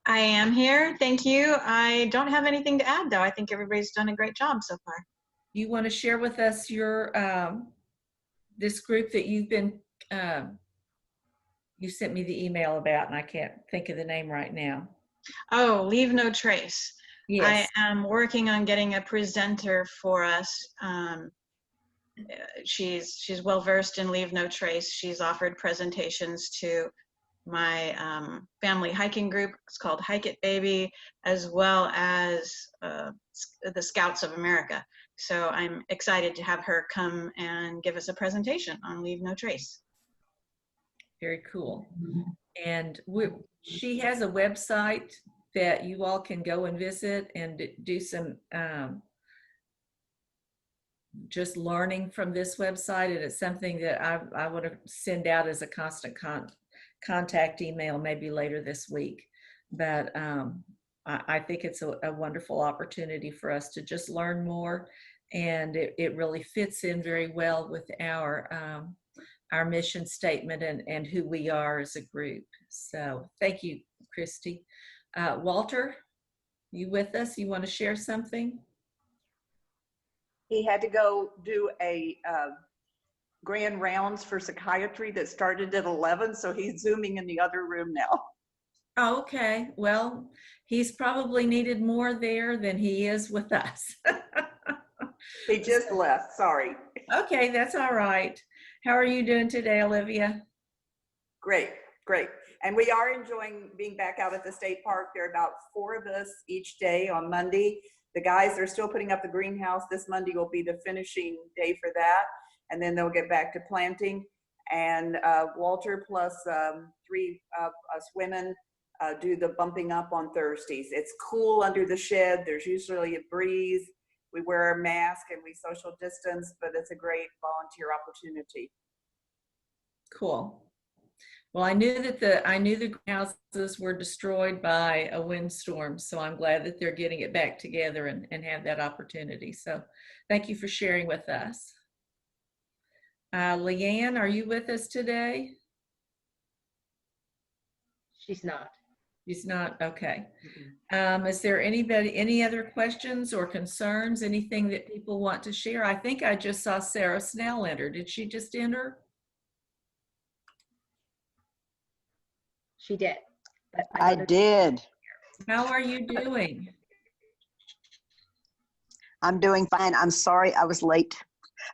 I am here. Thank you. I don't have anything to add, though. I think everybody's done a great job so far. You want to share with us your, this group that you've been, you sent me the email about, and I can't think of the name right now. Oh, Leave No Trace. Yes. I am working on getting a presenter for us. She's well versed in Leave No Trace. She's offered presentations to my family hiking group. It's called Hike It Baby, as well as the Scouts of America. So I'm excited to have her come and give us a presentation on Leave No Trace. Very cool. And she has a website that you all can go and visit and do some just learning from this website. And it's something that I want to send out as a constant contact email maybe later this week. But I think it's a wonderful opportunity for us to just learn more. And it really fits in very well with our our mission statement and who we are as a group. So thank you, Christy. Walter, you with us? You want to share something? He had to go do a grand rounds for psychiatry that started at 11, so he's Zooming in the other room now. Oh, okay. Well, he's probably needed more there than he is with us. He just left, sorry. Okay, that's all right. How are you doing today, Olivia? Great, great. And we are enjoying being back out at the state park. There are about 4 of us each day on Monday. The guys are still putting up the greenhouse. This Monday will be the finishing day for that. And then they'll get back to planting. And Walter plus 3 of us women do the bumping up on Thursdays. It's cool under the shed. There's usually a breeze. We wear a mask and we social distance, but it's a great volunteer opportunity. Cool. Well, I knew the greenhouses were destroyed by a windstorm, so I'm glad that they're getting it back together and have that opportunity. So thank you for sharing with us. Leanne, are you with us today? She's not. She's not, okay. Is there any other questions or concerns, anything that people want to share? I think I just saw Sarah Snell enter. Did she just enter? She did. But I did. How are you doing? I'm doing fine. I'm sorry I was late.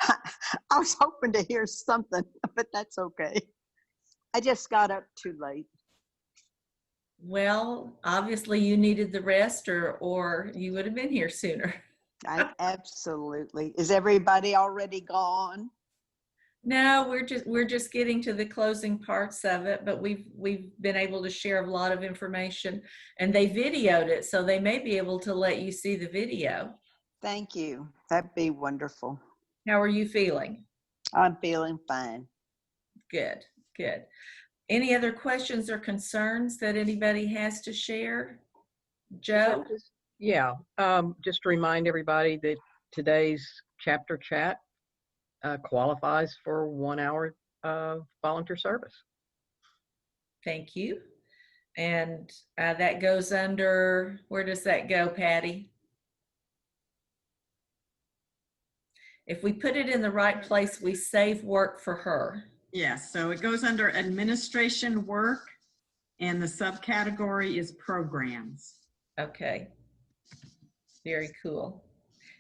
I was hoping to hear something, but that's okay. I just got up too late. Well, obviously you needed the rest or you would have been here sooner. Absolutely. Is everybody already gone? No, we're just getting to the closing parts of it, but we've been able to share a lot of information, and they videoed it, so they may be able to let you see the video. Thank you. That'd be wonderful. How are you feeling? I'm feeling fine. Good, good. Any other questions or concerns that anybody has to share? Joe? Yeah, just to remind everybody that today's chapter chat qualifies for 1 hour volunteer service. Thank you. And that goes under, where does that go, Patty? If we put it in the right place, we save work for her. Yes, so it goes under administration work, and the subcategory is programs. Okay. Very cool.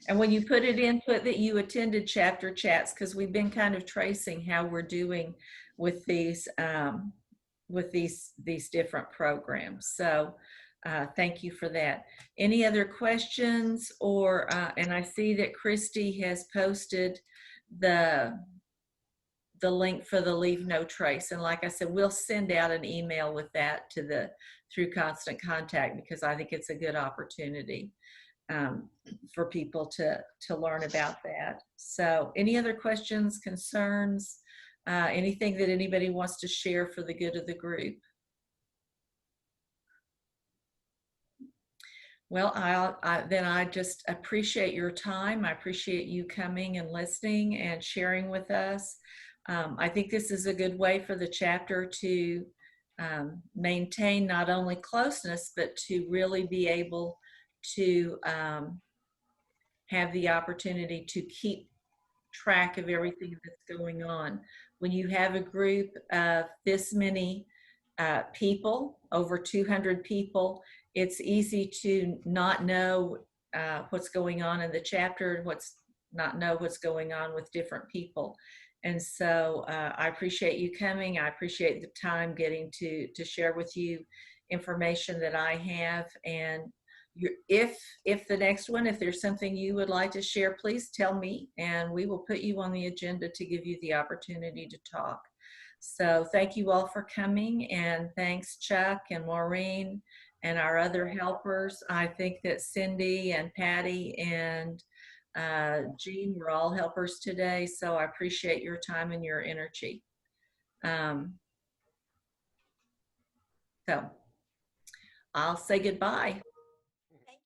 And when you put it in, put that you attended chapter chats, because we've been kind of tracing how we're doing with these different programs. So thank you for that. Any other questions or, and I see that Christy has posted the link for the Leave No Trace. And like I said, we'll send out an email with that to through Constant Contact, because I think it's a good opportunity for people to learn about that. So any other questions, concerns, anything that anybody wants to share for the good of the group? Well, then I just appreciate your time. I appreciate you coming and listening and sharing with us. I think this is a good way for the chapter to maintain not only closeness, but to really be able to have the opportunity to keep track of everything that's going on. When you have a group of this many people, over 200 people, it's easy to not know what's going on in the chapter and not know what's going on with different people. And so I appreciate you coming. I appreciate the time getting to share with you information that I have. And if the next one, if there's something you would like to share, please tell me, and we will put you on the agenda to give you the opportunity to talk. So thank you all for coming, and thanks Chuck and Maureen and our other helpers. I think that Cindy and Patty and Jean were all helpers today, so I appreciate your time and your energy. So I'll say goodbye.